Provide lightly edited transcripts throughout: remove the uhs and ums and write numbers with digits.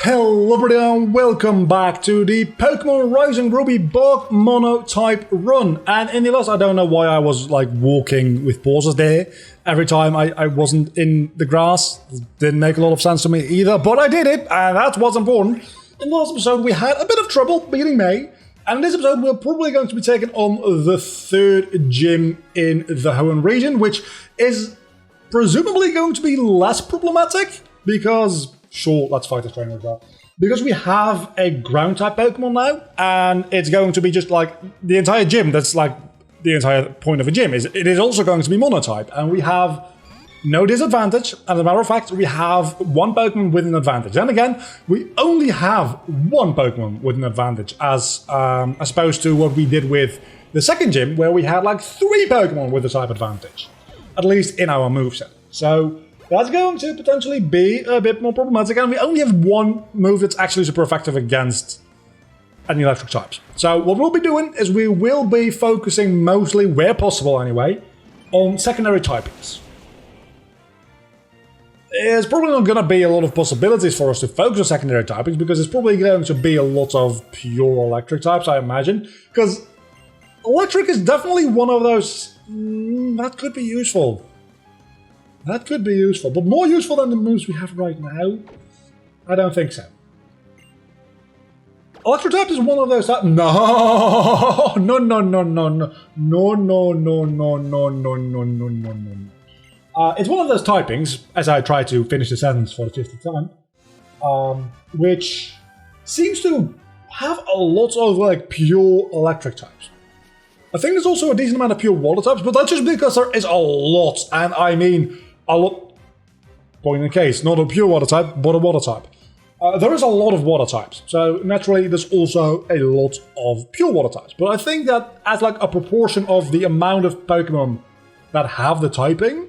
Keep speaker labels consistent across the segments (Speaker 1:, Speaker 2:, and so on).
Speaker 1: Hello everyone, welcome back to the Pokémon Rising Ruby bug Monotype run. And in the last, I don't know why I was like walking with pauses there every time I wasn't in the grass. Didn't make a lot of sense to me either, but I did it, and that's what's important. In the last episode, we had a bit of trouble beginning May, and in this episode, we're probably going to be taking on the third gym in the Hoenn region, which is presumably going to be less problematic because... Sure, let's fight this trainer as well. Because we have a ground-type Pokemon now, and it's going to be just like the entire gym, that's like the entire point of a gym, it is also going to be Monotype, and we have no disadvantage, and as a matter of fact, we have one Pokemon with an advantage. And again, we only have one Pokemon with an advantage, as opposed to what we did with the second gym, where we had like 3 Pokemon with a type advantage, at least in our moveset. So... that's going to potentially be a bit more problematic, and we only have one move that's actually super effective against any electric types. So what we'll be doing is we will be focusing mostly, where possible anyway, on secondary typings. There's probably not going to be a lot of possibilities for us to focus on secondary typings, because there's probably going to be a lot of pure electric types, I imagine, because electric is definitely one of those that could be useful. That could be useful, but more useful than the moves we have right now? I don't think so. Electric type is one of those types. No, no, no, no, no, no, no, no, no, no, no, no, no, no, no, no. It's one of those typings, as I try to finish the sentence for the 50th time, which seems to have a lot of like pure electric types. I think there's also a decent amount of pure water types, but that's just because there is a lot, and I mean a lot. Point in the case, not a pure water type, but a water type. There is a lot of water types, so naturally there's also a lot of pure water types. But I think that as like a proportion of the amount of Pokemon that have the typing,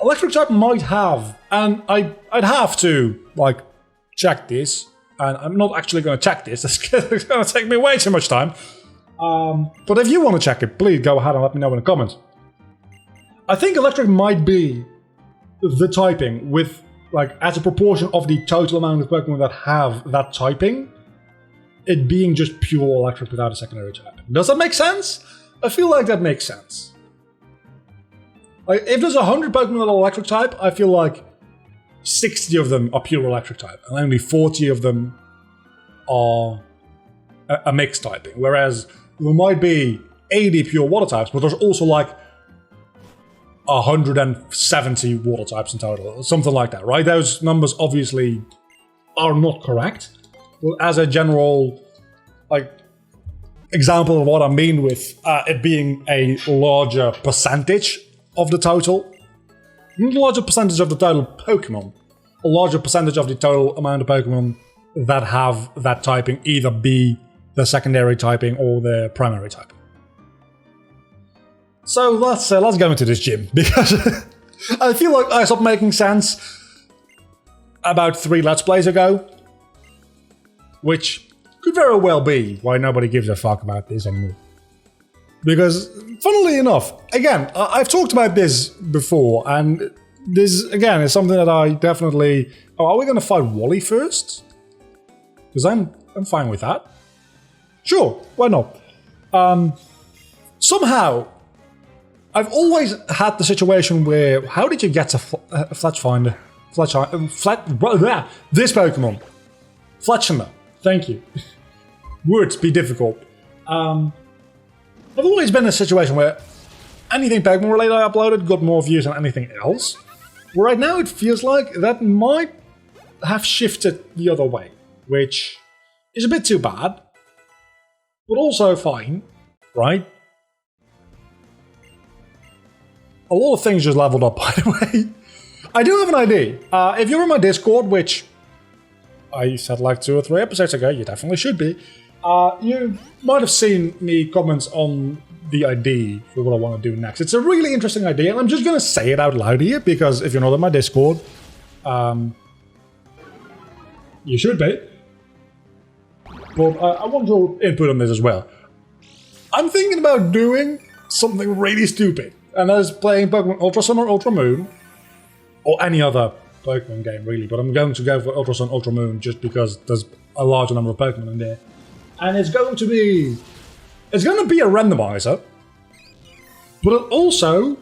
Speaker 1: electric type might have, and I'd have to like check this, and I'm not actually going to check this. It's going to take me way too much time. But if you want to check it, please go ahead and let me know in the comments. I think electric might be the typing with, like, as a proportion of the total amount of Pokemon that have that typing, it being just pure electric without a secondary type. Does that make sense? I feel like that makes sense. Like, if there's 100 Pokemon that are electric type, I feel like 60 of them are pure electric type, and only 40 of them are a mixed typing. Whereas there might be 80 pure water types, but there's also like 170 water types in total, something like that, right? Those numbers obviously are not correct, but as a general like example of what I mean with it being a larger percentage of the total, not a larger percentage of the total Pokemon, a larger percentage of the total amount of Pokemon that have that typing, either be the secondary typing or the primary typing. So let's go into this gym, because I feel like I stopped making sense about 3 Let's Plays ago, which could very well be why nobody gives a fuck about this anymore. Because, funnily enough, again, I've talked about this before, and this, again, is something that I definitely... Oh, are we going to fight Wally first? Because I'm fine with that. Sure, why not? Somehow, I've always had the situation where, how did you get to Fletchfinder? This Pokemon. Fletchender. Thank you. Words be difficult. I've always been in a situation where anything Pokemon related I uploaded got more views than anything else. But right now it feels like that might have shifted the other way, which is a bit too bad, but also fine, right? A lot of things just leveled up, by the way. I do have an idea. If you're in my Discord, which I said like 2 or 3 episodes ago, you definitely should be, you might have seen me comment on the idea for what I want to do next. It's a really interesting idea, and I'm just going to say it out loud here, because if you're not in my Discord, you should be. But I want your input on this as well. I'm thinking about doing something really stupid, and that is playing Pokemon Ultra Sun or Ultra Moon, or any other Pokemon game, really. But I'm going to go for Ultra Sun, Ultra Moon, just because there's a larger number of Pokemon in there. And it's going to be... It's going to be a randomizer. But it also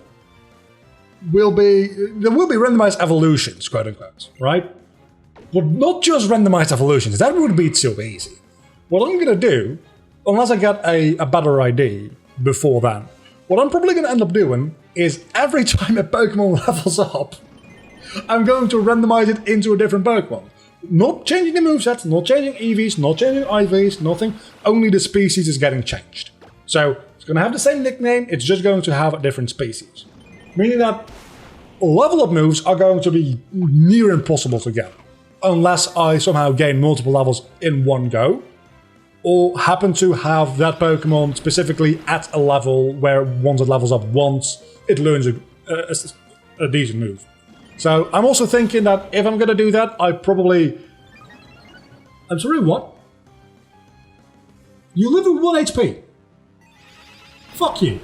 Speaker 1: will be... There will be randomized evolutions, quote unquote, right? But not just randomized evolutions. That would be too easy. What I'm going to do, unless I get a better ID before then, what I'm probably going to end up doing is every time a Pokemon levels up, I'm going to randomize it into a different Pokemon. Not changing the movesets, not changing EVs, not changing IVs, nothing. Only the species is getting changed. So it's going to have the same nickname, it's just going to have a different species. Meaning that level up moves are going to be near impossible to get. Unless I somehow gain multiple levels in one go. Or happen to have that Pokemon specifically at a level where once it levels up once, it learns a decent move. So I'm also thinking that if I'm going to do that, I probably... I'm sorry, what? You live with 1 HP. Fuck you.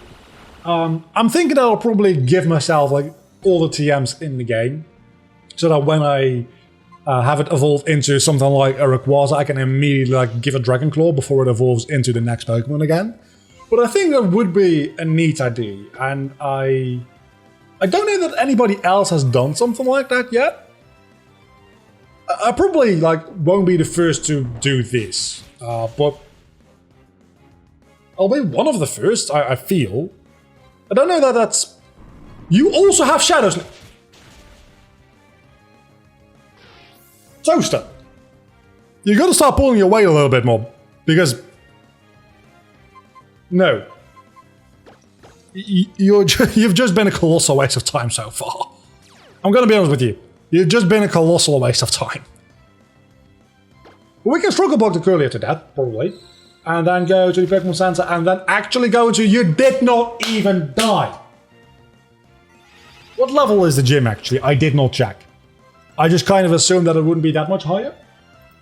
Speaker 1: I'm thinking that I'll probably give myself like all the TMs in the game, so that when I have it evolve into something like a Rayquaza, I can immediately like give a Dragon Claw before it evolves into the next Pokemon again. But I think that would be a neat idea, and I don't know that anybody else has done something like that yet. I probably like won't be the first to do this, but I'll be one of the first. I feel. I don't know that that's. You also have Shadows. Toaster, you got to start pulling your weight a little bit more, because no, you've just been a colossal waste of time so far. I'm going to be honest with you. You've just been a colossal waste of time. We can struggle bug the Curlier to death, probably, and then go to the Pokemon Center, and then actually go to you did not even die. What level is the gym, actually? I did not check. I just kind of assumed that it wouldn't be that much higher.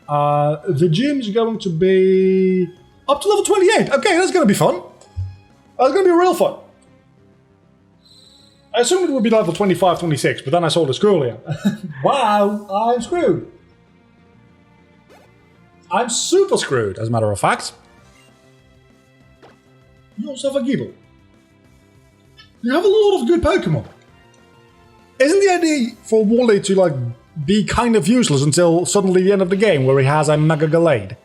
Speaker 1: The gym's going to be up to level 28. Okay, that's going to be fun. That's going to be real fun. I assumed it would be level 25, 26, but then I saw this earlier. Wow, I'm screwed. I'm super screwed, as a matter of fact. You also have a Gible. You have a lot of good Pokemon. Isn't the idea for Wally to like be kind of useless until suddenly the end of the game where he has a Mega Gallade?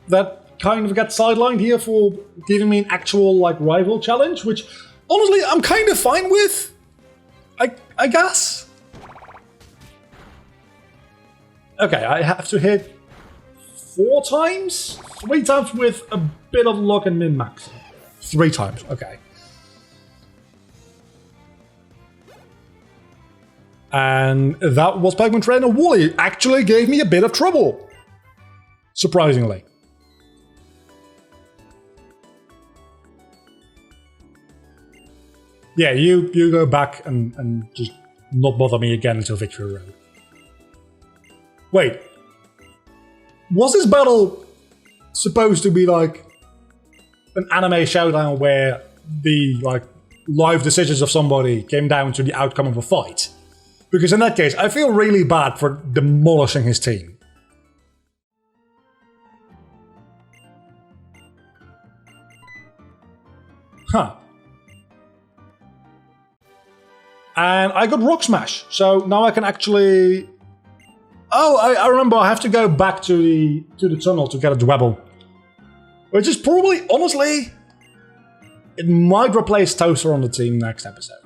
Speaker 1: That kind of gets sidelined here for giving me an actual like rival challenge, which honestly I'm kind of fine with. I guess. Okay, I have to hit 4 times? 3 times with a bit of luck and min-max. 3 times, okay. And that was Pokemon Trainer Wally. It actually gave me a bit of trouble. Surprisingly. Yeah, you go back and just not bother me again until Victory Road. Wait. Was this battle supposed to be like an anime showdown where the like life decisions of somebody came down to the outcome of a fight? Because in that case, I feel really bad for demolishing his team. Huh. And I got Rock Smash, so now I can actually... Oh, I remember I have to go back to the tunnel to get a Dwebble. Which is probably, honestly, it might replace Toaster on the team next episode.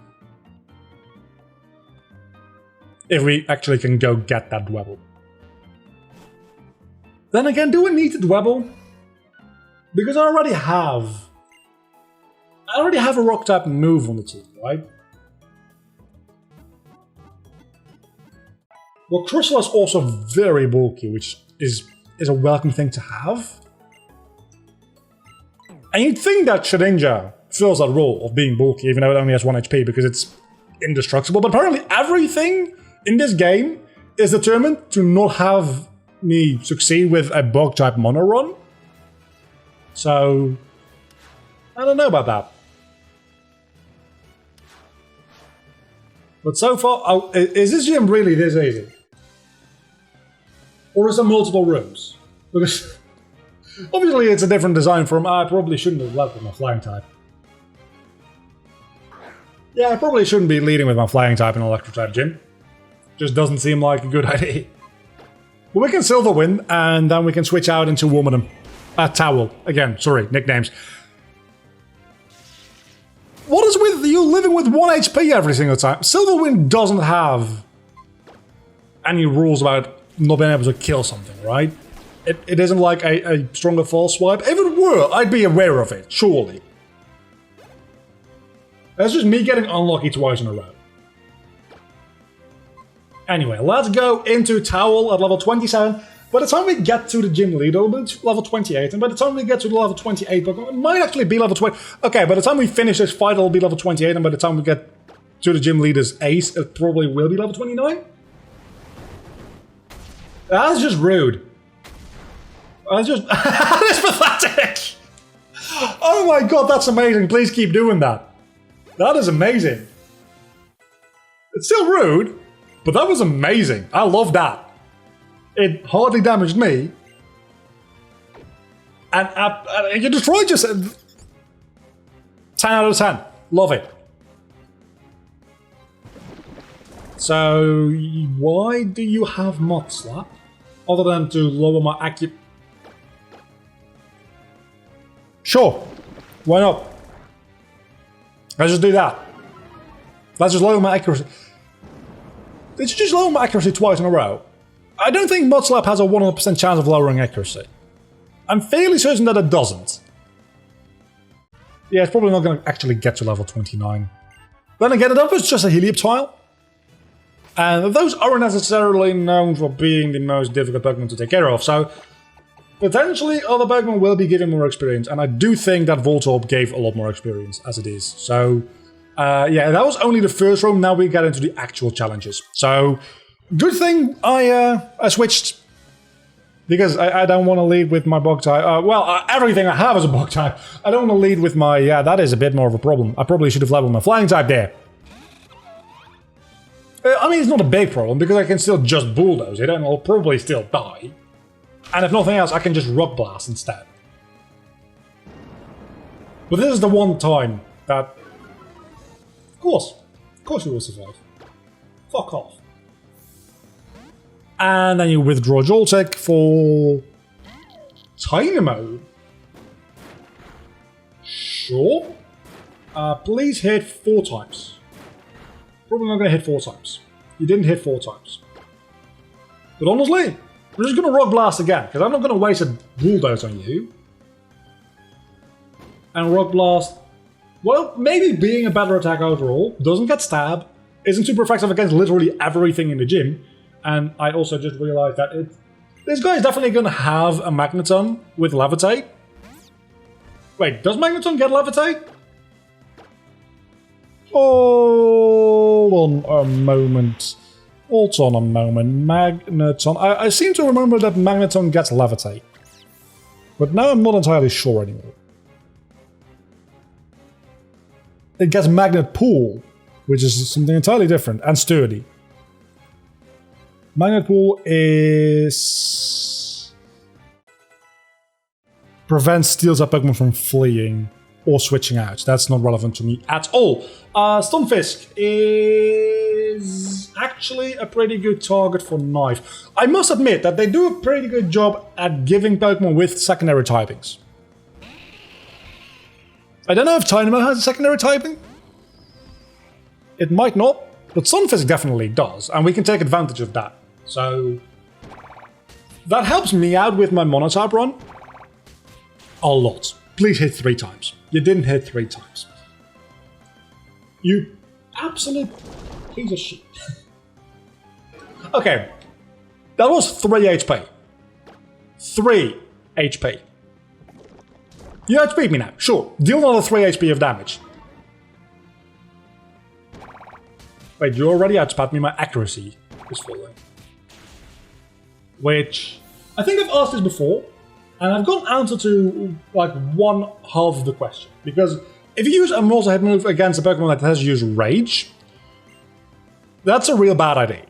Speaker 1: If we actually can go get that Dwebble. Then again, do we need the Dwebble? Because I already have a rock type move on the team, right? Well, Crystal is also very bulky, which is a welcome thing to have. And you'd think that Shedinja fills that role of being bulky, even though it only has 1 HP, because it's indestructible. But apparently everything in this game is determined to not have me succeed with a bug-type mono run. So, I don't know about that. But so far, oh, is this gym really this easy? Or is there multiple rooms? Because obviously it's a different design from... I probably shouldn't have led with my flying type. Yeah, I probably shouldn't be leading with my flying type in electric type gym. Just doesn't seem like a good idea. But we can Silver Wind, and then we can switch out into Womadam. Towel. Again, sorry, nicknames. What is with you living with 1 HP every single time? Silver Wind doesn't have any rules about not being able to kill something, right? It isn't like a stronger fall swipe. If it were, I'd be aware of it, surely. That's just me getting unlucky twice in a row. Anyway, let's go into Towel at level 27. By the time we get to the gym leader, it'll be level 28. And by the time we get to the level 28 Pokemon, it might actually be level 20. Okay, by the time we finish this fight, it'll be level 28. And by the time we get to the gym leader's ace, it probably will be level 29. That's just rude. That's just... That's pathetic! Oh my god, that's amazing. Please keep doing that. That is amazing. It's still rude, but that was amazing. I love that. It hardly damaged me. And you destroyed yourself. 10 out of 10. Love it. So, why do you have Mod Slap? Other than to lower my accuracy. Sure. Why not? Let's just do that. Let's just lower my accuracy. Did you just lower my accuracy twice in a row? I don't think Mod Slap has a 100% chance of lowering accuracy. I'm fairly certain that it doesn't. Yeah, it's probably not going to actually get to level 29. Then again, that was just a Helioptile. And those aren't necessarily known for being the most difficult Pokemon to take care of, so potentially other Pokemon will be giving more experience, and I do think that Voltorb gave a lot more experience as it is. So, yeah, that was only the first room, now we get into the actual challenges. So, good thing I switched, because I don't want to lead with my Bug type. Well, everything I have is a Bug type. I don't want to lead with my, yeah, that is a bit more of a problem. I probably should have leveled my Flying type there. I mean, it's not a big problem, because I can still just Bulldoze it, and I'll probably still die. And if nothing else, I can just Rock Blast instead. But this is the one time that... Of course you will survive. Fuck off. And then you withdraw Joltik for... Dynamo. Sure. Please hit 4 times. Probably not going to hit 4 times. You didn't hit 4 times. But honestly, we're just going to Rock Blast again, because I'm not going to waste a Bulldoze on you. And Rock Blast, well, maybe being a better attack overall, doesn't get stabbed, isn't super effective against literally everything in the gym. And I also just realized that this guy is definitely going to have a Magneton with Levitate. Wait, does Magneton get Levitate? Hold on a moment. Hold on a moment. Magneton. I seem to remember that Magneton gets Levitate. But now I'm not entirely sure anymore. It gets Magnet Pool, which is something entirely different, and Sturdy. Magnet Pool is... prevents steals up Pokemon from fleeing or switching out. That's not relevant to me at all. Stunfisk is actually a pretty good target for Knife. I must admit that they do a pretty good job at giving Pokemon with secondary typings. I don't know if Dynamo has a secondary typing. It might not, but Stunfisk definitely does, and we can take advantage of that. So that helps me out with my Monotype run a lot. Please hit 3 times. You didn't hit 3 times. You absolute piece of shit. Okay. That was 3 HP. 3 HP. You HP'd me now. Sure. Deal another 3 HP of damage. Wait, you already outspat me. My accuracy is falling. Which... I think I've asked this before. And I've got an answer to, like, 1/2 of the question. Because if you use a multi-hit move against a Pokemon that has used Rage, That's a real bad idea.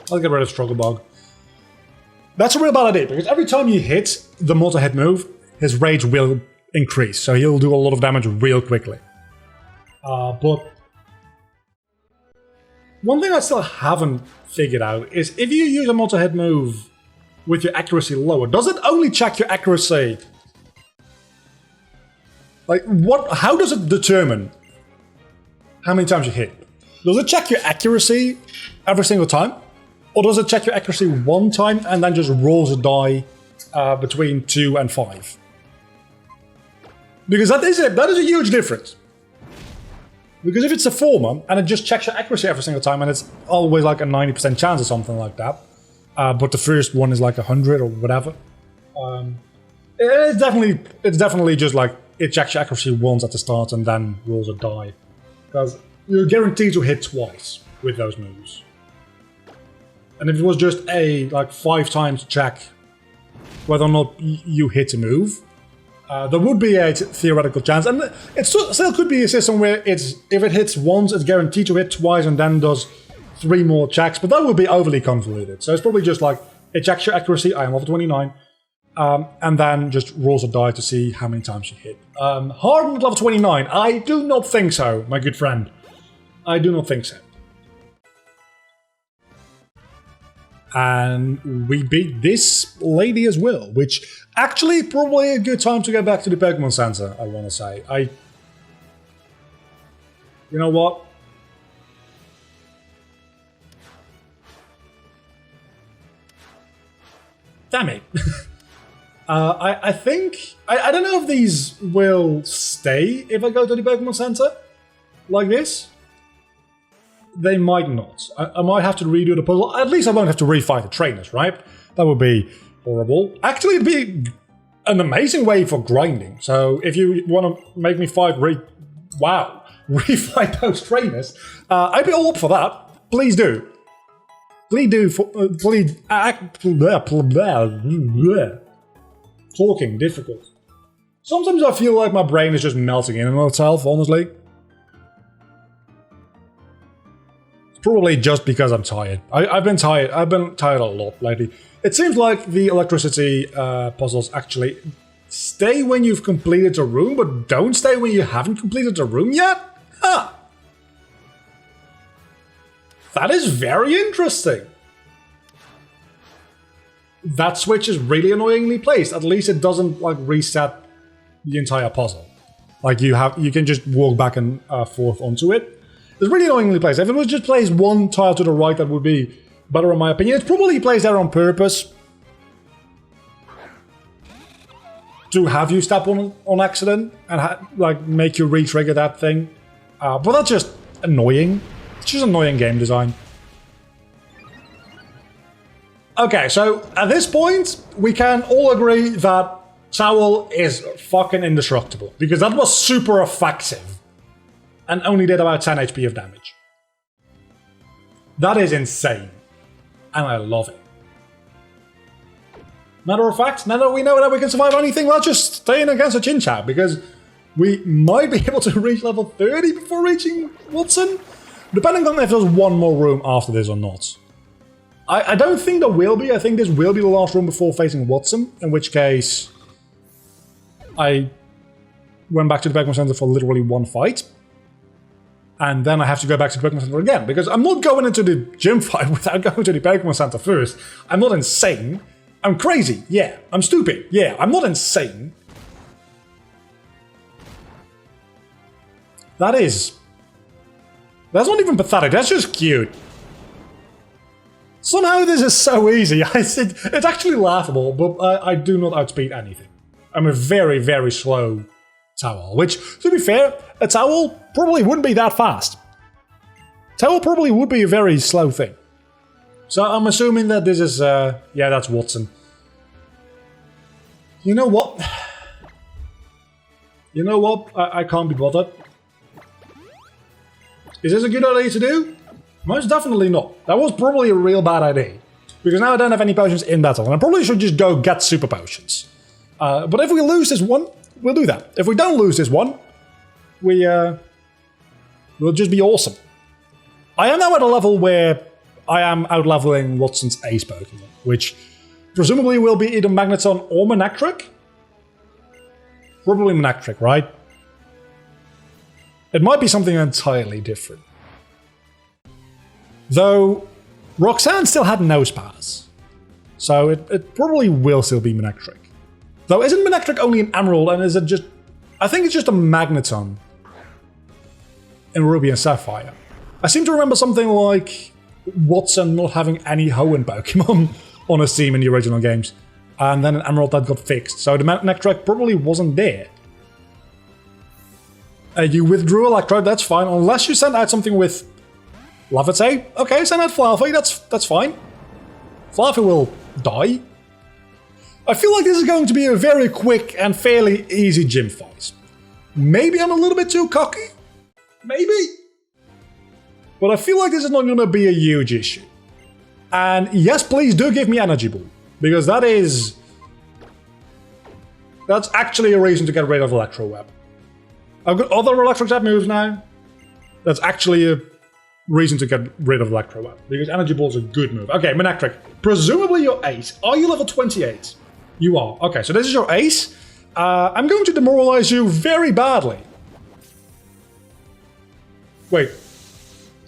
Speaker 1: I'll get rid of Struggle Bug. That's a real bad idea, because every time you hit the multi-hit move, his rage will increase, so he'll do a lot of damage real quickly. But one thing I still haven't figured out is if you use a multi-hit move with your accuracy lower, does it only check your accuracy? Like, what? How does it determine how many times you hit? Does it check your accuracy every single time? Or does it check your accuracy one time and then just rolls a die between 2 and 5? Because that is a huge difference. Because if it's a former and it just checks your accuracy every single time and it's always like a 90% chance or something like that, but the first one is like 100 or whatever, it's definitely just like it checks your accuracy once at the start and then rolls a die. Because you're guaranteed to hit twice with those moves. And if it was just a like 5 times check whether or not you hit a move, there would be a theoretical chance. And it still could be a system where if it hits once, it's guaranteed to hit twice and then does 3 more checks, but that would be overly convoluted. So it's probably just like, it checks your accuracy, I am level 29, and then just rolls a die to see how many times you hit. Hardened level 29, I do not think so, my good friend. I do not think so. And we beat this lady as well, which actually probably a good time to get back to the Pokémon Center, I want to say. You know what? Damn it. I think... I don't know if these will stay if I go to the Pokémon Center like this. They might not. I might have to redo the puzzle. At least I won't have to refight the trainers, right? That would be horrible. Actually, it'd be an amazing way for grinding. So if you want to make me refight those trainers, I'd be all up for that. Please do. Please do. Talking difficult. Sometimes I feel like my brain is just melting in on itself, honestly. Probably just because I'm tired. I've been tired. I've been tired a lot lately. It seems like the electricity puzzles actually stay when you've completed a room, but don't stay when you haven't completed a room yet? Huh. That is very interesting. That switch is really annoyingly placed. At least it doesn't like reset the entire puzzle. Like you can just walk back and forth onto it. It's really annoyingly placed. If it was just placed one tile to the right, that would be better in my opinion. It's probably placed there on purpose to have you step on accident and like make you re-trigger that thing. But that's just annoying. It's just annoying game design. Okay, so at this point, we can all agree that Towel is fucking indestructible because that was super effective. And only did about 10 HP of damage. That is insane. And I love it. Matter of fact, now that we know that we can survive anything, let's just stay in against a Chinchou, because we might be able to reach level 30 before reaching Watson, depending on if there's one more room after this or not. I don't think there will be. I think this will be the last room before facing Watson, in which case I went back to the Pokémon Center for literally one fight. And then I have to go back to the Pokémon Center again, because I'm not going into the gym fight without going to the Pokémon Center first. I'm not insane. I'm crazy. Yeah. I'm stupid. Yeah. I'm not insane. That's not even pathetic. That's just cute. Somehow this is so easy. It's actually laughable, but I do not outspeed anything. I'm a very, very slow Towel, which, to be fair, a Towel probably wouldn't be that fast. Towel probably would be a very slow thing. So I'm assuming that this is, yeah, that's Watson. You know what? You know what? I can't be bothered. Is this a good idea to do? Most definitely not. That was probably a real bad idea. Because now I don't have any potions in battle, and I probably should just go get super potions. But if we lose this one, we'll do that. If we don't lose this one, we'll just be awesome. I am now at a level where I am out-leveling Watson's ace Pokemon, which presumably will be either Magneton or Manectric. Probably Manectric, right? It might be something entirely different. Though, Roxanne still had Nose Pass, so it probably will still be Manectric. Though, isn't Manectric only an Emerald, and is it just... I think it's just a Magneton in Ruby and Sapphire. I seem to remember something like Watson not having any Hoenn Pokemon on his team in the original games, and then an Emerald that got fixed, so the Manectric probably wasn't there. You withdrew Electrode, that's fine, unless you send out something with Levitate. Okay, send out Fluffy, that's fine. Fluffy will die. I feel like this is going to be a very quick and fairly easy gym fight. Maybe I'm a little bit too cocky? Maybe? But I feel like this is not going to be a huge issue. And yes, please do give me Energy Ball, because that's actually a reason to get rid of Electro Web. I've got other Electric type moves now. That's actually a reason to get rid of Electro Web, because Energy Ball is a good move. Okay, Manectric, presumably you're ace. Are you level 28? You are. Okay, so this is your ace. I'm going to demoralize you very badly. Wait.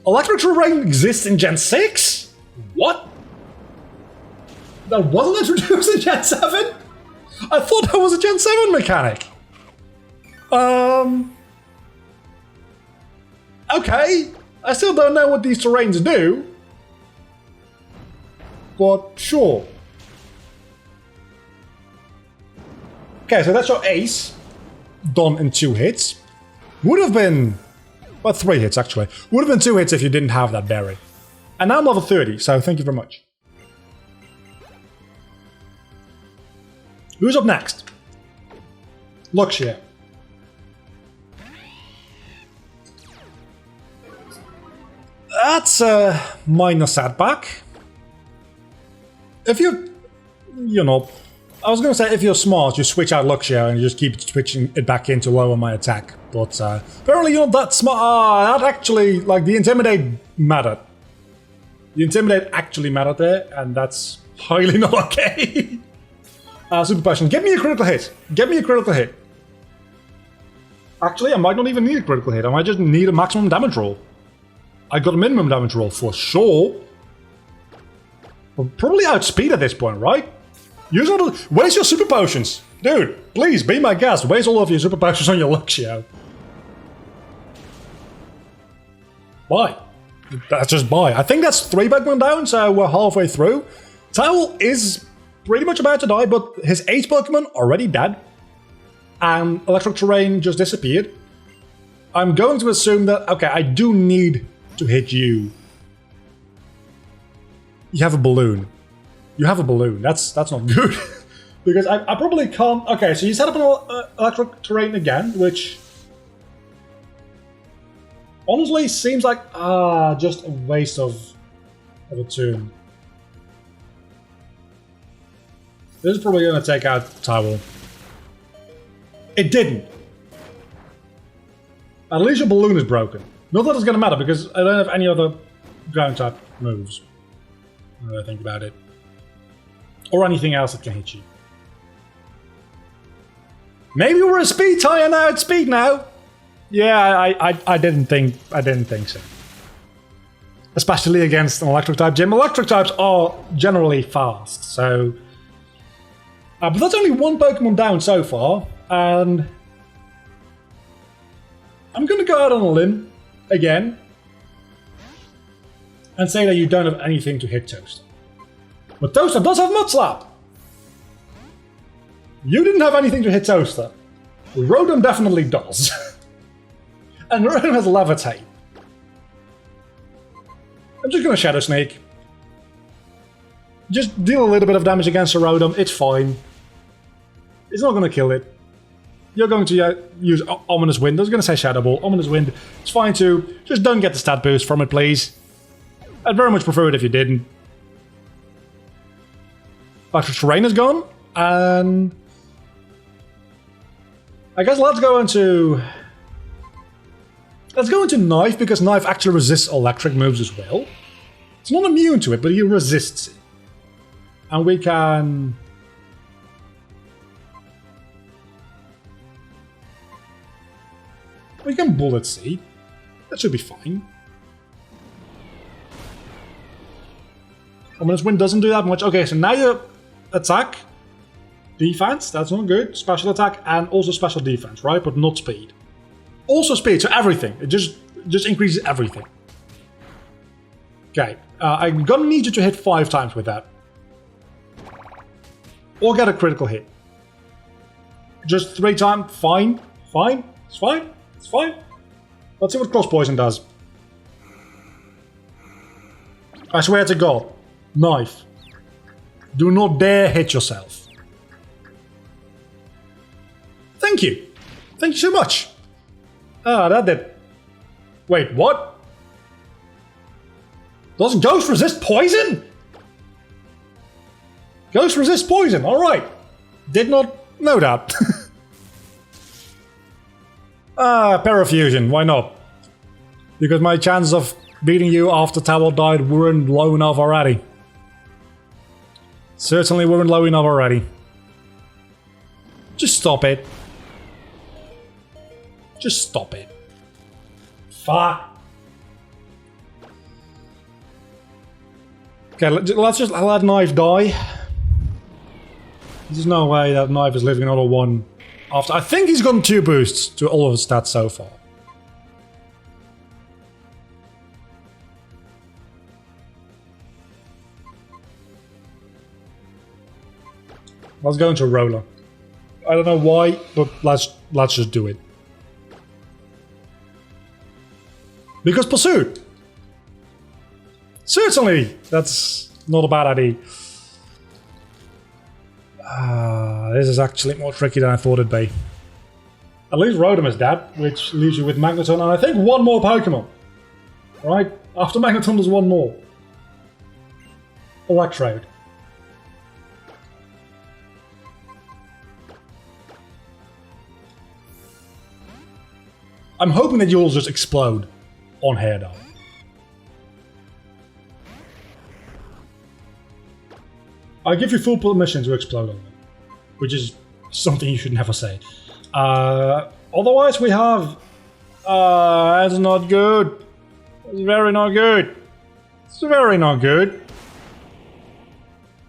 Speaker 1: Electric Terrain exists in Gen 6? What? That wasn't introduced in Gen 7? I thought that was a Gen 7 mechanic. Okay. I still don't know what these terrains do. But sure. Okay, so that's your ace. Done in 2 hits. Would have been... well, 3 hits, actually. Would have been 2 hits if you didn't have that berry. And now I'm level 30, so thank you very much. Who's up next? Luxia. That's a minor setback. If you know, I was going to say if you're smart, you switch out Luxia and you just keep switching it back in to lower my attack. But apparently you're not that smart. That actually, like, the Intimidate mattered. The Intimidate actually mattered there, and that's highly not okay. Super Passion, get me a critical hit. Get me a critical hit. Actually, I might not even need a critical hit. I might just need a maximum damage roll. I got a minimum damage roll for sure. We'll probably outspeed at this point, right? Use all the... Where's your super potions? Dude, please, be my guest. Where's all of your super potions on your Luxio? Bye. That's just bye. I think that's 3 Pokemon down, so we're halfway through. Towel is pretty much about to die, but his 8 Pokemon already dead. And Electric Terrain just disappeared. I'm going to assume that... okay, I do need to hit you. You have a balloon. You have a balloon. That's not good. Because I probably can't... okay, so you set up an Electric Terrain again, which... honestly seems like... just a waste of a turn. This is probably going to take out Towel. It didn't. At least your balloon is broken. Not that it's going to matter, because I don't have any other ground type moves. Now that I think about it. Or anything else that can hit you. Maybe we're a speed tie and now it's speed now. Yeah, I didn't think so. Especially against an electric type gym. Electric types are generally fast, so... but that's only 1 Pokemon down so far, and... I'm gonna go out on a limb, again, and say that you don't have anything to hit Toaster. But Toaster does have Mud Slap! You didn't have anything to hit Toaster. Rotom definitely does. And Rotom has Levitate. I'm just gonna Shadow Sneak. Just deal a little bit of damage against a Rotom, it's fine. It's not gonna kill it. You're going to use Ominous Wind. I was going to say Shadow Ball. Ominous Wind. It's fine too. Just don't get the stat boost from it, please. I'd very much prefer it if you didn't. Electric Terrain is gone. And I guess let's go into Knife, because Knife actually resists electric moves as well. It's not immune to it, but he resists it. And we can... Bullet Seed. That should be fine. Ominous Wind doesn't do that much. Okay, so now your attack, defense, that's not good. Special attack and also special defense, right? But not speed. Also speed, so everything. It just increases everything. Okay, I'm gonna need you to hit 5 times with that. Or get a critical hit. Just 3 times, fine. Fine, it's fine. It's fine. Let's see what Cross Poison does. I swear to God. Knife. Do not dare hit yourself. Thank you. Thank you so much. Ah, that did. Wait, what? Doesn't Ghost resist poison? Ghost resists poison, alright. Did not know that. Parafusion, why not? Because my chances of beating you after Towel died weren't low enough already. Certainly weren't low enough already. Just stop it. Just stop it. Fuck. Okay, let's just let Knife die. There's no way that Knife is living another one after. I think he's gotten 2 boosts to all of his stats so far. Let's go into Roller. I don't know why, but let's just do it. Because Pursuit! Certainly! That's not a bad idea. This is actually more tricky than I thought it'd be. At least Rotom is dead, which leaves you with Magneton and I think 1 more Pokemon. Right? After Magneton there's 1 more. Electrode. I'm hoping that you'll just explode on Hair Down. I give you full permission to explode on them, which is something you should never say. Otherwise we have... that's not good. It's very not good. It's very not good.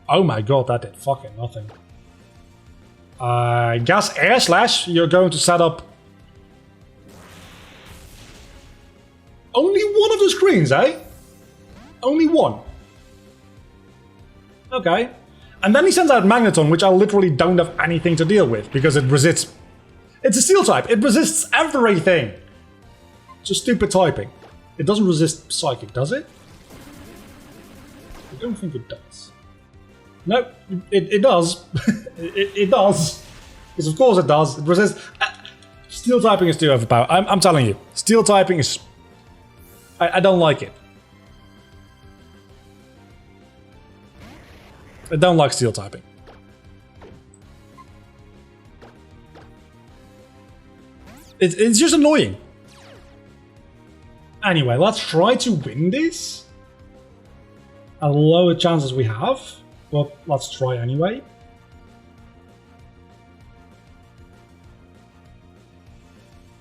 Speaker 1: Oh my god, that did fucking nothing. Gas Air Slash, you're going to set up... Only 1 of the screens, eh? Only 1. Okay. And then he sends out Magneton, which I literally don't have anything to deal with, because it resists... It's a Steel type, it resists everything! It's a stupid typing. It doesn't resist Psychic, does it? I don't think it does. No, it does. it does. Because of course it does. It resists... Steel typing is too overpowered. I'm telling you. Steel typing is... I don't like it. I don't like Steel typing. It's just annoying. Anyway, let's try to win this. At lower chances we have, but let's try anyway.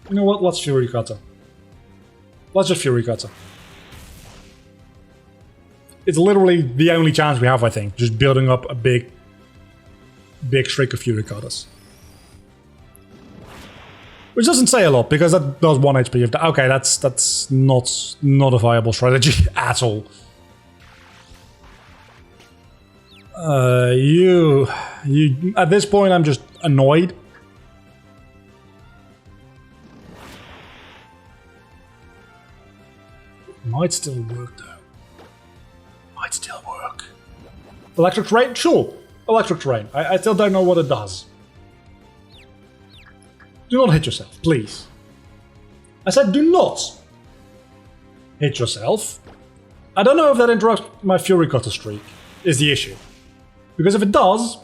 Speaker 1: You know what? Let's Fury Cutter. Let's just Fury Cutter. It's literally the only chance we have, I think. Just building up a big streak of Fury Cutters. Which doesn't say a lot, because that does 1 HP of okay, that's not a viable strategy at all. You at this point I'm just annoyed. Might still work though. Might still work. Electric Rain? Sure. Electric Rain. I still don't know what it does. Do not hit yourself, please. I said do not hit yourself. I don't know if that interrupts my Fury Cutter streak, is the issue. Because if it does,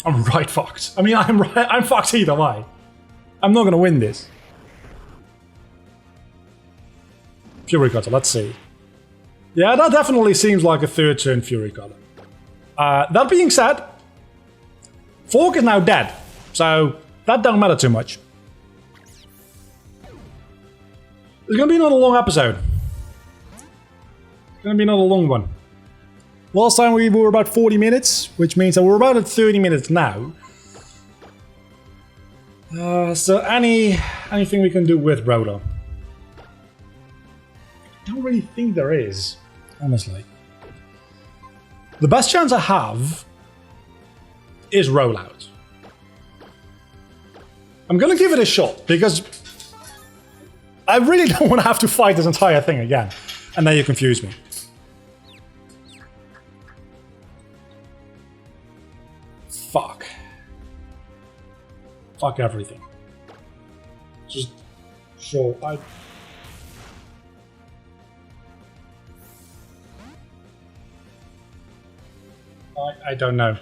Speaker 1: I'm right fucked. I mean, I'm fucked either way. I'm not gonna win this. Fury Cutter, let's see. Yeah, that definitely seems like a third turn Fury Cutter. That being said, Fork is now dead, so that don't matter too much. It's gonna be another long episode. It's gonna be another long one. Last time we were about 40 minutes, which means that we're about at 30 minutes now. So anything we can do with Rotom? I don't really think there is, honestly. The best chance I have is Rollout. I'm gonna give it a shot, because I really don't want to have to fight this entire thing again. And now you confuse me. Fuck. Fuck everything. Just... Sure, I don't know.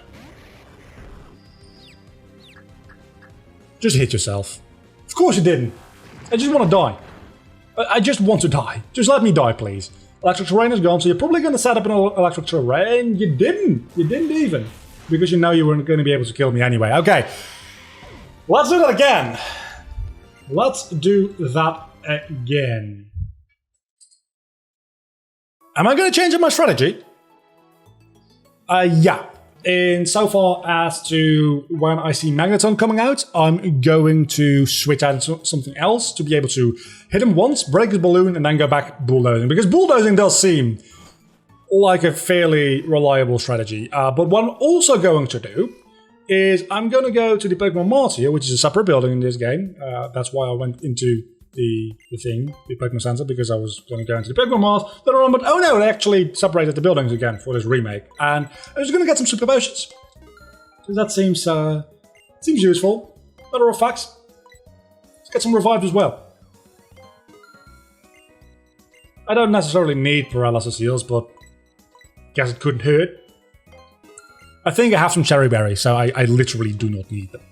Speaker 1: Just hit yourself. Of course you didn't. I just want to die. I just want to die. Just let me die, please. Electric terrain is gone, so you're probably going to set up an electric terrain. You didn't. You didn't even. Because you know you weren't going to be able to kill me anyway. Okay. Let's do that again. Let's do that again. Am I going to change up my strategy? Yeah. In so far as to when I see Magneton coming out, I'm going to switch out to something else to be able to hit him once, break his balloon, and then go back bulldozing. Because bulldozing does seem like a fairly reliable strategy. But what I'm also going to do is I'm going to go to the Pokémon Mart here, which is a separate building in this game. That's why I went into the Pokémon Center, because I was going to go into the Pokémon Mart later on, but oh no, they actually separated the buildings again for this remake. And I was going to get some super potions. So that seems useful. Matter of fact, let's get some revived as well. I don't necessarily need paralysis heals, but guess it couldn't hurt. I think I have some cherry berries, so I literally do not need them.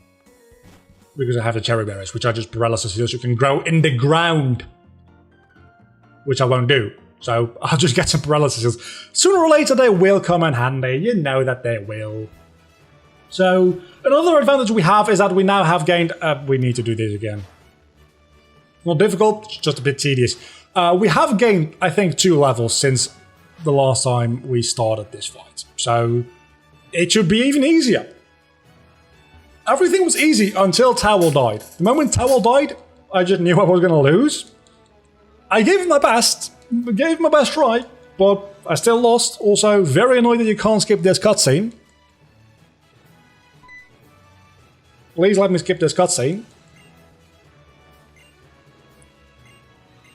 Speaker 1: Because I have the cherry berries, which are just paralysis heals you can grow in the ground. Which I won't do. So I'll just get some paralysis heals. Sooner or later they will come in handy. You know that they will. So another advantage we have is that we now have gained... we need to do this again. Not difficult, it's just a bit tedious. We have gained, I think, 2 levels since the last time we started this fight. So it should be even easier. Everything was easy until Towel died. The moment Towel died, I just knew I was going to lose. I gave it my best. Gave it my best try. But I still lost. Also, very annoyed that you can't skip this cutscene. Please let me skip this cutscene.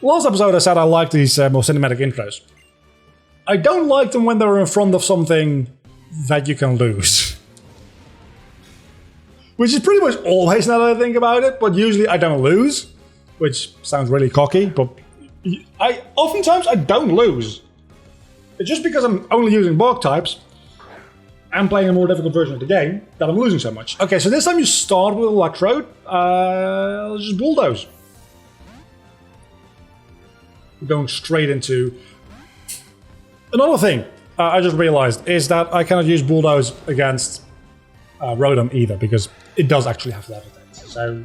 Speaker 1: Last episode I said I like these more cinematic intros. I don't like them when they're in front of something that you can lose. Which is pretty much always now that I think about it, but usually I don't lose. Which sounds really cocky, but oftentimes I don't lose. It's just because I'm only using Bug types and playing a more difficult version of the game that I'm losing so much. Okay, so this time you start with Electrode. Let's just bulldoze. We're going straight into... Another thing I just realized is that I cannot use bulldoze against Rotom either, because it does actually have level attacks. So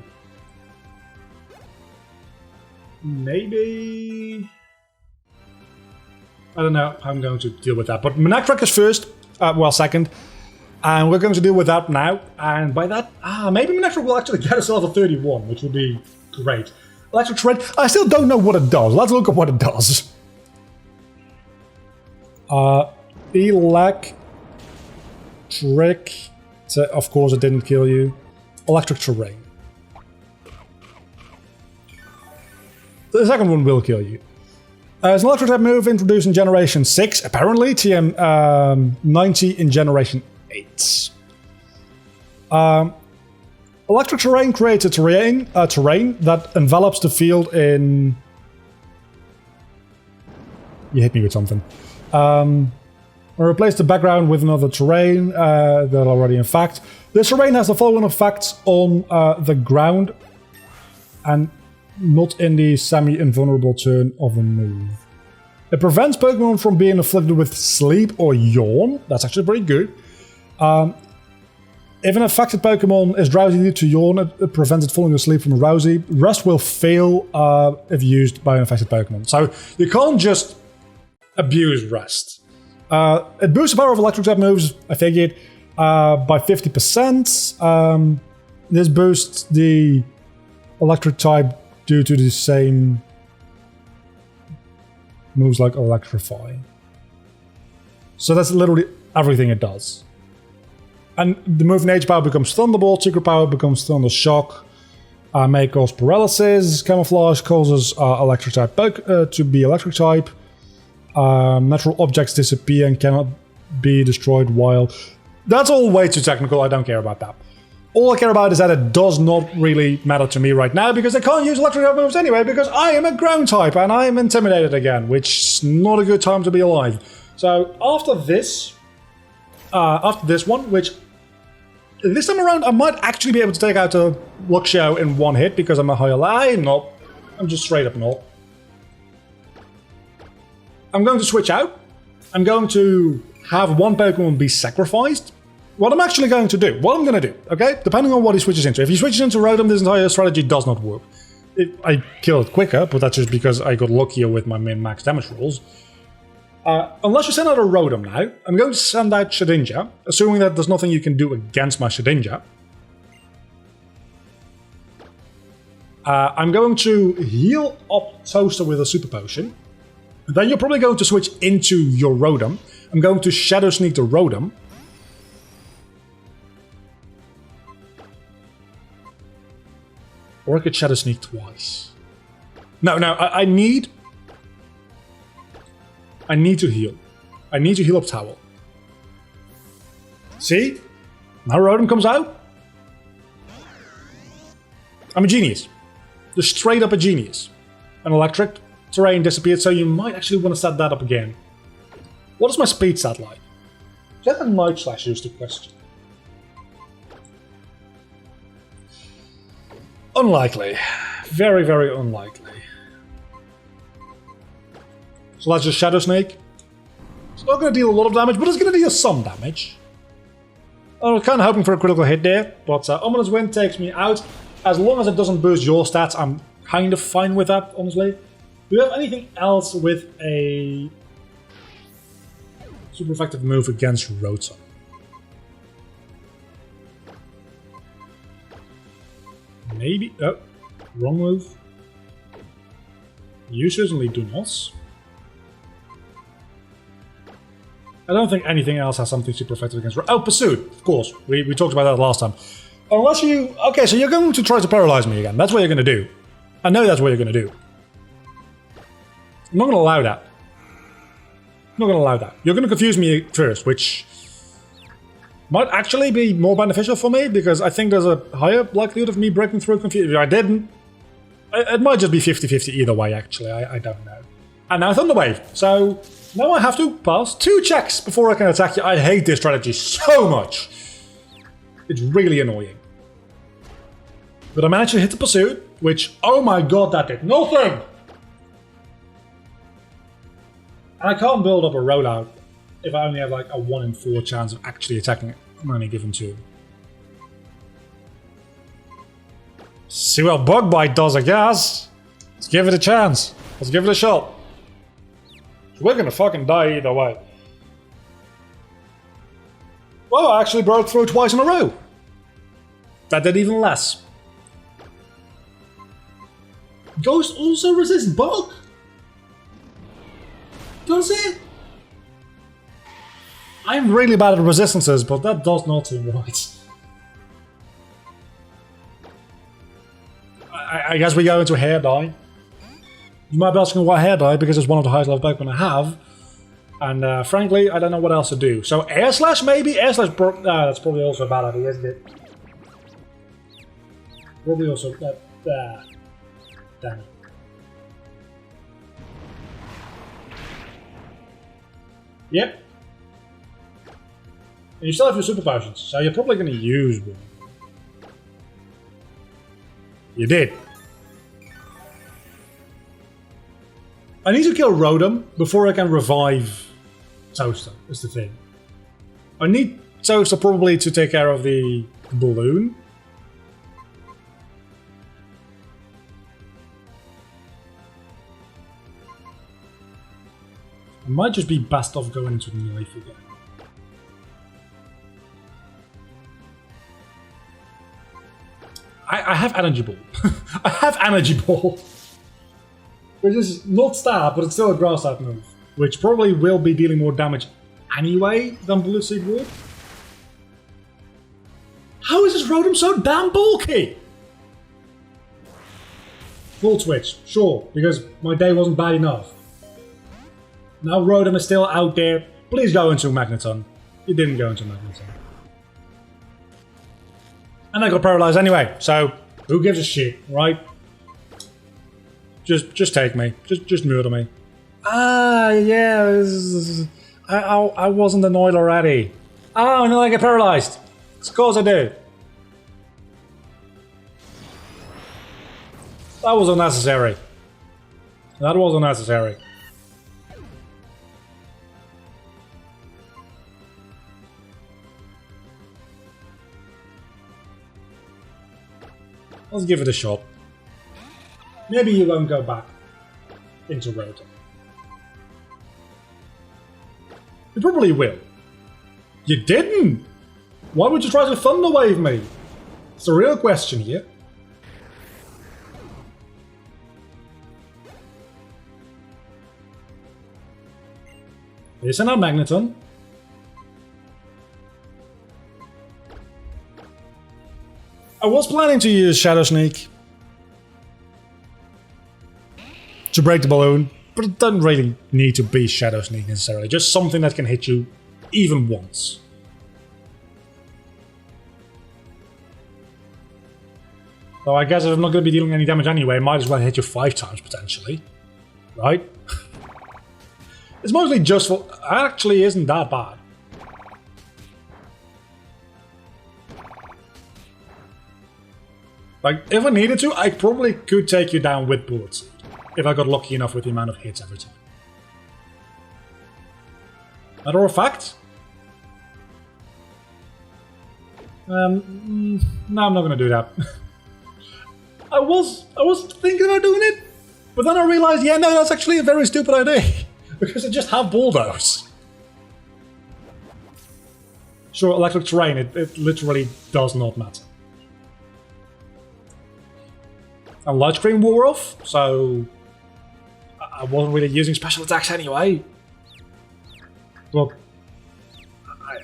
Speaker 1: maybe I don't know how I'm going to deal with that. But Manectric is first, well, second, and we're going to deal with that now. And by that, maybe Manectric will actually get us level 31, which would be great. Electric Shred. I still don't know what it does. Let's look at what it does. Electric. So of course it didn't kill you. Electric Terrain. The second one will kill you. It's an electric type move introduced in Generation 6, apparently. TM 90 in Generation 8. Electric Terrain creates a terrain that envelops the field in... You hit me with something. Or replace the background with another terrain that already in fact. This terrain has the following effects on the ground and not in the semi-invulnerable turn of a move. It prevents Pokemon from being afflicted with sleep or yawn. That's actually pretty good. If an affected Pokemon is drowsy due to yawn, it prevents it falling asleep from a drowsy. Rest will fail if used by an affected Pokemon. So you can't just abuse rest. It boosts the power of electric type moves, I figured, by 50%. This boosts the electric type due to the same moves like Electrify. So that's literally everything it does. And the move Nature Power becomes Thunderbolt, Secret Power becomes Thunder Shock, may cause paralysis, Camouflage causes electric type to be electric type, natural objects disappear and cannot be destroyed while... That's all way too technical, I don't care about that. All I care about is that it does not really matter to me right now because I can't use electric type moves anyway because I am a ground type and I am intimidated again, which is not a good time to be alive. So after this one, which this time around I might actually be able to take out a Luxio in one hit because I'm a higher level. I'm just straight up not. I'm going to switch out. I'm going to have one Pokemon be sacrificed. What I'm actually going to do, okay? Depending on what he switches into. If he switches into Rotom, this entire strategy does not work. I kill it quicker, but that's just because I got luckier with my min-max damage rolls. Unless you send out a Rotom now, I'm going to send out Shedinja, assuming that there's nothing you can do against my Shedinja. I'm going to heal up Toaster with a Super Potion. Then you're probably going to switch into your Rotom. I'm going to Shadow Sneak the Rotom. Or I could Shadow Sneak twice. No, I need to heal. I need to heal up Towel. See? Now Rotom comes out. I'm a genius. Just straight up a genius. An electric terrain disappeared, so you might actually want to set that up again. What is my speed stat like? Is that a Night Slash used to question? Unlikely. Very, very unlikely. So let's just Shadow Snake. It's not going to deal a lot of damage, but it's going to deal some damage. I was kind of hoping for a critical hit there, but Ominous Wind takes me out. As long as it doesn't boost your stats, I'm kind of fine with that, honestly. Do you have anything else with a super effective move against Rotom? Maybe. Oh, wrong move. You certainly do not. I don't think anything else has something super effective against Rotom. Oh, Pursuit, of course. We talked about that last time. Unless you... Okay, so you're going to try to paralyze me again. That's what you're going to do. I know that's what you're going to do. I'm not going to allow that. I'm not going to allow that. You're going to confuse me first, which might actually be more beneficial for me, because I think there's a higher likelihood of me breaking through confusion. I didn't. It might just be 50-50 either way, actually. I don't know. And now Thunder Wave. So now I have to pass 2 checks before I can attack you. I hate this strategy so much. It's really annoying. But I managed to hit the Pursuit, which, oh my god, that did nothing! And I can't build up a rollout if I only have like a 1 in 4 chance of actually attacking it on any given turn. See what Bug Bite does, I guess. Let's give it a chance. Let's give it a shot. We're gonna fucking die either way. Well, I actually broke through twice in a row. That did even less. Ghost also resists Bug? Does it? I'm really bad at resistances, but that does not seem right. I guess we go into Hair Dye. You might be asking why Hair Dye, because it's one of the highest level Pokemon I have. And frankly, I don't know what else to do. So Air Slash maybe? Air Slash that's probably also a bad idea, isn't it? Probably also... damn it. Yep. And you still have your super potions, so you're probably going to use one. You did. I need to kill Rotom before I can revive Toaster, is the thing. I need Toaster probably to take care of the balloon. I might just be best off going into Knife again. I have Energy Ball. I have Energy Ball. Which is not stab, but it's still a grass type move. Which probably will be dealing more damage anyway than Blue Seed would. How is this Rotom so damn bulky? Volt Switch, sure, because my day wasn't bad enough. Now Rotom is still out there. Please go into Magneton. You didn't go into Magneton. And I got paralyzed anyway, so who gives a shit, right? Just take me. Just murder me. Ah, yeah. I wasn't annoyed already. Oh, no, I get paralyzed. Of course I do. That was unnecessary. That was unnecessary. Let's give it a shot. Maybe you won't go back into Rotom. You probably will. You didn't! Why would you try to Thunder Wave me? It's a real question here. Listen up, Magneton. I was planning to use Shadow Sneak to break the balloon, but it doesn't really need to be Shadow Sneak necessarily, just something that can hit you even once. So I guess if I'm not going to be dealing any damage anyway, I might as well hit you 5 times potentially, right? It's mostly just for... actually isn't that bad. Like, if I needed to, I probably could take you down with Bullet Seed, if I got lucky enough with the amount of hits every time. Matter of fact... no, I'm not going to do that. I was thinking about doing it, but then I realized, yeah, no, that's actually a very stupid idea, because I just have Bulldoze. Sure, electric terrain, it literally does not matter. And Light Screen wore off, so I wasn't really using special attacks anyway. Look,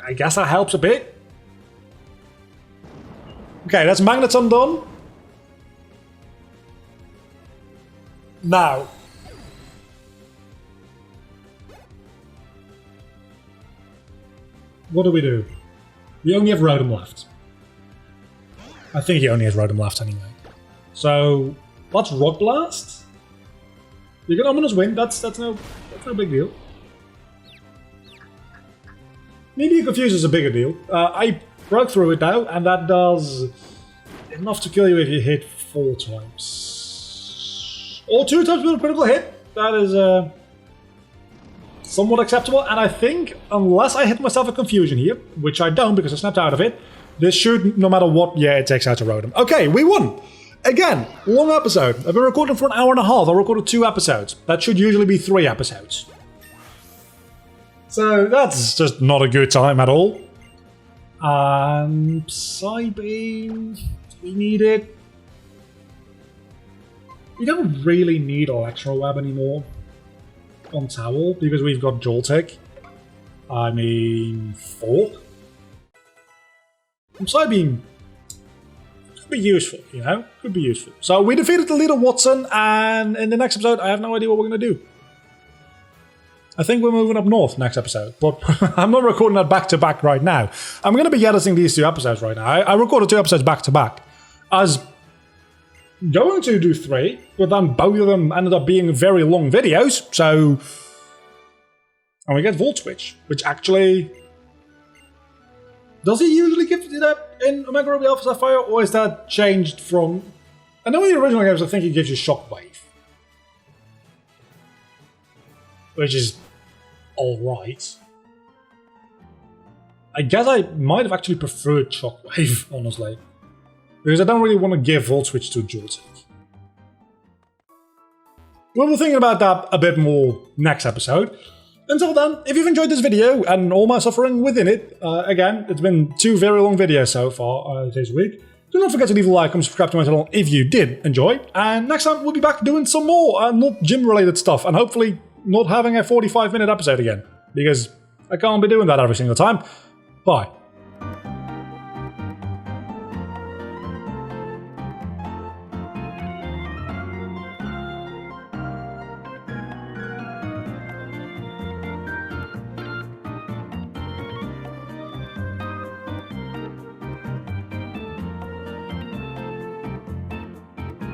Speaker 1: I guess that helps a bit. Okay, that's Magneton done. Now, what do? We only have Rotom left. I think he only has Rotom left anyway. So, let's Rock Blast. You get Ominous Wind, that's no big deal. Maybe Confuse is a bigger deal. I broke through it now, and that does enough to kill you if you hit 4 times. Or 2 times with a critical hit. That is somewhat acceptable, and I think, unless I hit myself a Confusion here, which I don't because I snapped out of it, this should, no matter what, yeah, it takes out a Rotom. Okay, we won! Again, long episode. I've been recording for an hour and a half. I recorded 2 episodes. That should usually be 3 episodes. So that's just not a good time at all. Psybeam, we need it. We don't really need Electro Web anymore on Towel because we've got Joltik. I mean, Fork. Psybeam could be useful, you know? Could be useful. So we defeated the leader Watson, and in the next episode, I have no idea what we're going to do. I think we're moving up north next episode, but I'm not recording that back-to-back right now. I'm going to be editing these 2 episodes right now. I recorded 2 episodes back-to-back. I was going to do 3, but then both of them ended up being very long videos, so... And we get Volt Switch, which actually... Does he usually give that in Omega Ruby Alpha Sapphire, or is that changed from... I know in the original games I think he gives you Shockwave. Which is alright. I guess I might have actually preferred Shockwave, honestly. Because I don't really want to give Volt Switch to Joltik. We'll be thinking about that a bit more next episode. Until then, if you've enjoyed this video and all my suffering within it, again, it's been 2 very long videos so far this week. Do not forget to leave a like and subscribe to my channel if you did enjoy. And next time we'll be back doing some more not gym-related stuff, and hopefully not having a 45-minute episode again. Because I can't be doing that every single time. Bye.